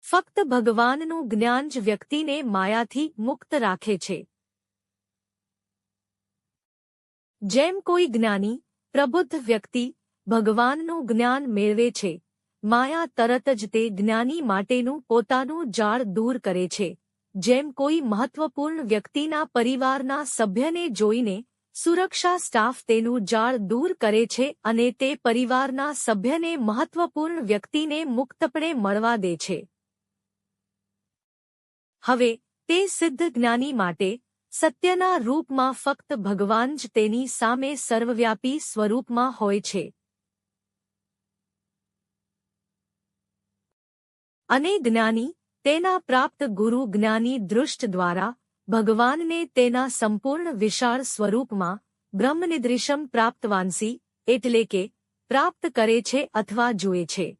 ફક્ત ભગવાનનું જ્ઞાન જ વ્યક્તિને માયાથી મુક્ત રાખે છે. જેમ કોઈ જ્ઞાની, પ્રબુદ્ધ વ્યક્તિ ભગવાનનું જ્ઞાન મેળવે છે, માયા તરત જ તે જ્ઞાની માટેનું પોતાનું જાળ દૂર કરે છે. જેમ કોઈ મહત્વપૂર્ણ વ્યક્તિના પરિવારના સભ્યને જોઈને સુરક્ષા સ્ટાફ તેનું જાળ દૂર કરે છે અને તે પરિવારના સભ્યને મહત્વપૂર્ણ વ્યક્તિને મુક્તપણે મળવા દે છે. હવે તે સિદ્ધ જ્ઞાની માટે સત્યના રૂપમાં ફક્ત ભગવાન જ તેની સામે સર્વવ્યાપી સ્વરૂપમાં હોય છે. અને જ્ઞાની તેના પ્રાપ્ત ગુરુ જ્ઞાની દૃષ્ટ દ્વારા ભગવાનને તેના સંપૂર્ણ વિશાળ સ્વરૂપમાં બ્રહ્મનિદૃશમ પ્રાપ્તવાંસી એટલે કે પ્રાપ્ત કરે છે અથવા જુએ છે.